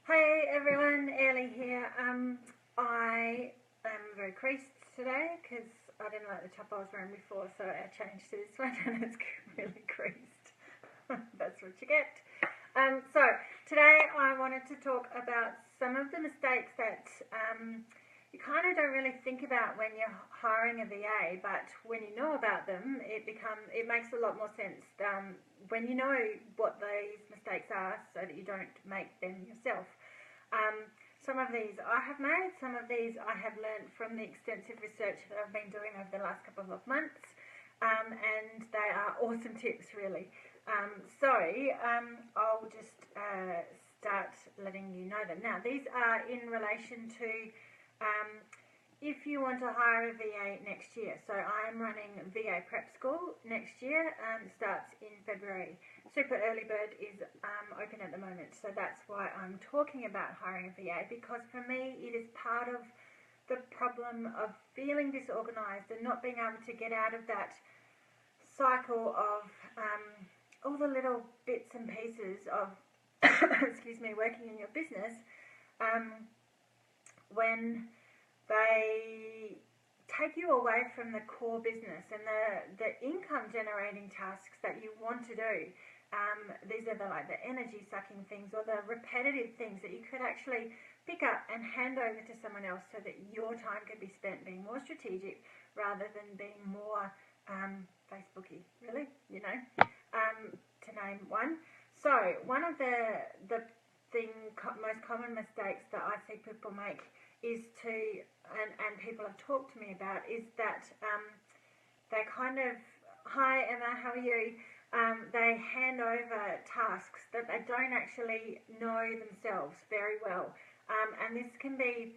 Hey everyone, Ellie here. I am very creased today because I didn't like the top I was wearing before, so I changed to this one and it's really creased. That's what you get. So today I wanted to talk about some of the mistakes that you kind of don't really think about when you're hiring a VA, but when you know about them, it makes a lot more sense when you know what these mistakes are, so that you don't make them yourself. Some of these I have made, some of these I have learned from the extensive research that I've been doing over the last couple of months, and they are awesome tips, really. I'll just start letting you know them. Now, these are in relation to if you want to hire a VA next year. So I'm running VA Prep School next year, starts in February. Super Early Bird is open at the moment, so that's why I'm talking about hiring a VA, because for me it is part of the problem of feeling disorganised and not being able to get out of that cycle of all the little bits and pieces of excuse me, working in your business, when they take you away from the core business and the income generating tasks that you want to do. These are the energy sucking things or the repetitive things that you could actually pick up and hand over to someone else, so that your time could be spent being more strategic rather than being more Facebooky, really, to name one. So one of the most common mistakes that I see people make is and people have talked to me about, is that they kind of, hi Emma, how are you? They hand over tasks that they don't actually know themselves very well. And this can be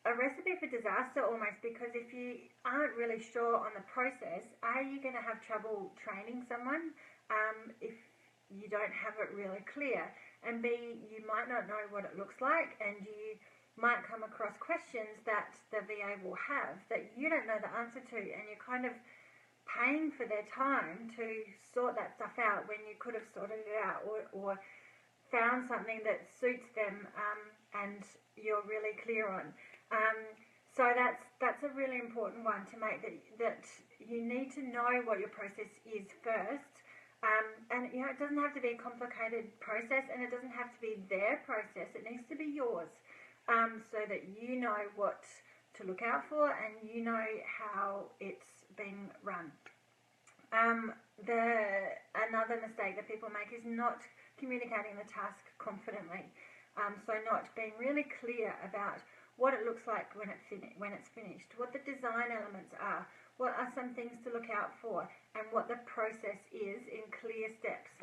a recipe for disaster almost, because if you aren't really sure on the process, A, you're going to have trouble training someone if you don't have it really clear, and B, you might not know what it looks like, and you might come across questions that the VA will have that you don't know the answer to, and you're kind of paying for their time to sort that stuff out when you could have sorted it out, or found something that suits them and you're really clear on. So that's a really important one to make, that you need to know what your process is first. And it doesn't have to be a complicated process, and it doesn't have to be their process. It needs to be yours, so that you know what to look out for and you know how it's being run. Another mistake that people make is not communicating the task confidently. So not being really clear about what it looks like when it's finished, what the design elements are, what are some things to look out for, and what the process is in clear steps.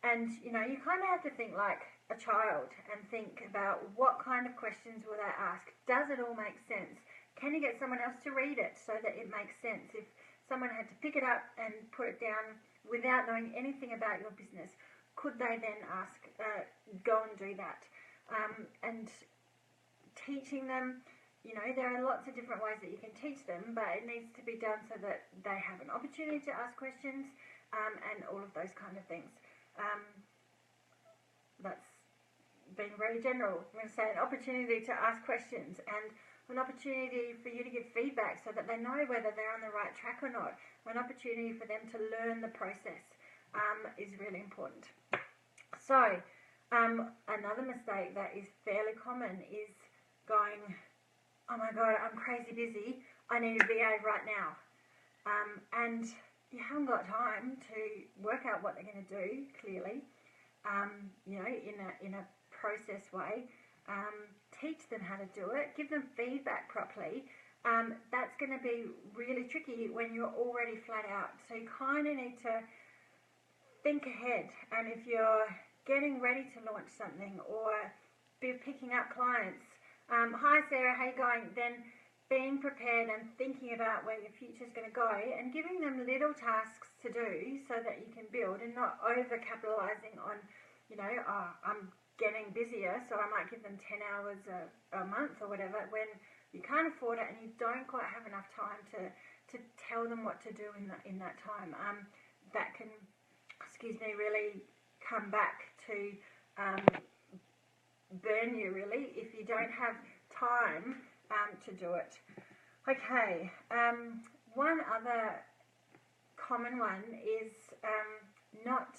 And you kind of have to think like a child and think about what kind of questions will they ask. Does it all make sense? Can you get someone else to read it so that it makes sense? If someone had to pick it up and put it down without knowing anything about your business, could they then go and do that? And teaching them, there are lots of different ways that you can teach them, but it needs to be done so that they have an opportunity to ask questions, and all of those kind of things. That's being very general. I'm going to say an opportunity to ask questions, and an opportunity for you to give feedback so that they know whether they're on the right track or not. An opportunity for them to learn the process is really important. So another mistake that is fairly common is going, oh my God, I'm crazy busy, I need a VA right now. And you haven't got time to work out what they're going to do clearly, in a process way. Teach them how to do it, give them feedback properly. That's going to be really tricky when you're already flat out. So you kind of need to think ahead, and if you're getting ready to launch something or be picking up clients, hi Sarah, how you going? Then being prepared and thinking about where your future is going to go, and giving them little tasks to do so that you can build, and not over capitalizing on, I'm getting busier, so I might give them 10 hours a month or whatever, when you can't afford it and you don't quite have enough time to tell them what to do in that time. That can, really come back to burn you really if you don't have time to do it. Okay, one other common one is not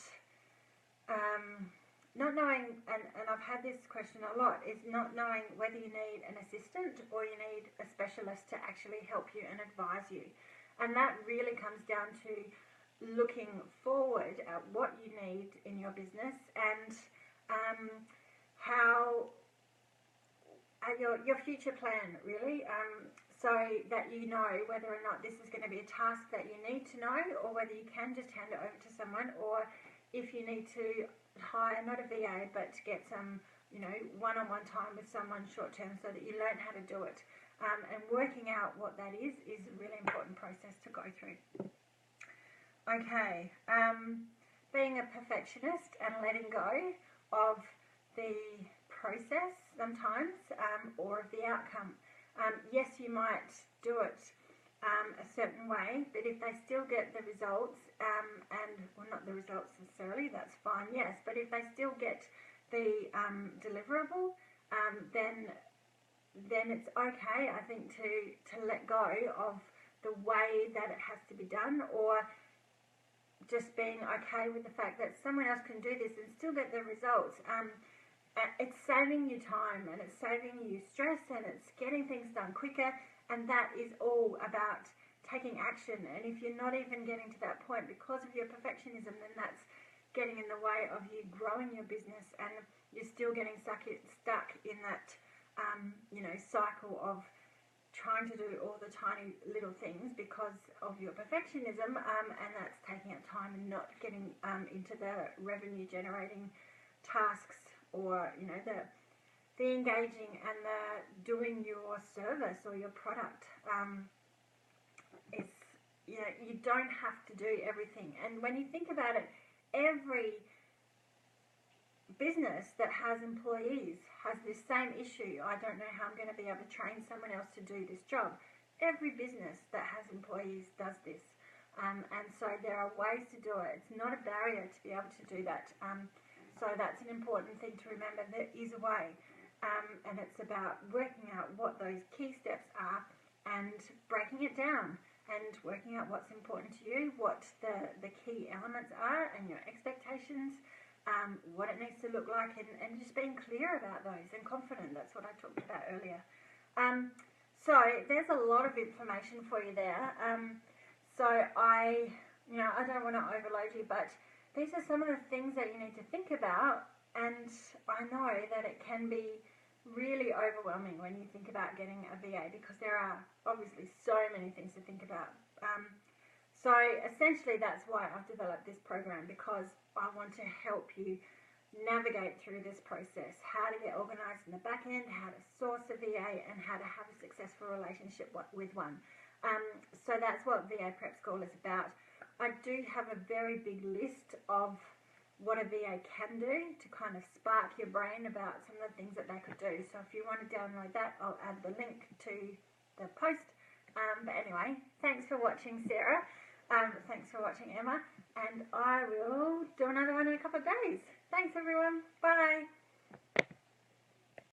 knowing, and I've had this question a lot, is not knowing whether you need an assistant or you need a specialist to actually help you and advise you. And that really comes down to looking forward at what you need in your business and how your future plan really, so that you know whether or not this is going to be a task that you need to know, or whether you can just hand it over to someone, or if you need to hire not a VA but to get some one-on-one time with someone short term so that you learn how to do it. And working out what that is a really important process to go through. Okay, being a perfectionist and letting go of the process sometimes, or of the outcome. Yes, you might do it a certain way, but if they still get the results, well, not the results necessarily, that's fine, yes, but if they still get the deliverable, then it's okay, I think, to let go of the way that it has to be done, or just being okay with the fact that someone else can do this and still get the results. It's saving you time, and it's saving you stress, and it's getting things done quicker, and that is all about taking action. And if you're not even getting to that point because of your perfectionism, then that's getting in the way of you growing your business, and you're still getting stuck in that cycle of trying to do all the tiny little things because of your perfectionism, and that's taking up time and not getting into the revenue generating tasks, or the engaging and the doing your service or your product. It's you don't have to do everything, and when you think about it, every business that has employees has this same issue. I don't know how I'm going to be able to train someone else to do this job. Every business that has employees does this, and so there are ways to do it. It's not a barrier to be able to do that. So that's an important thing to remember. There is a way, and it's about working out what those key steps are and breaking it down and working out what's important to you, what the key elements are and your expectations, what it needs to look like, and just being clear about those and confident. That's what I talked about earlier. So there's a lot of information for you there. So I don't want to overload you, but these are some of the things that you need to think about, and I know that it can be really overwhelming when you think about getting a VA, because there are obviously so many things to think about. So essentially that's why I've developed this program, because I want to help you navigate through this process, how to get organised in the back end, how to source a VA, and how to have a successful relationship with one. So that's what VA Prep School is about. I do have a very big list of what a VA can do to kind of spark your brain about some of the things that they could do. So if you want to download that, I'll add the link to the post. But anyway, thanks for watching, Sarah. Thanks for watching, Emma. And I will do another one in a couple of days. Thanks, everyone. Bye.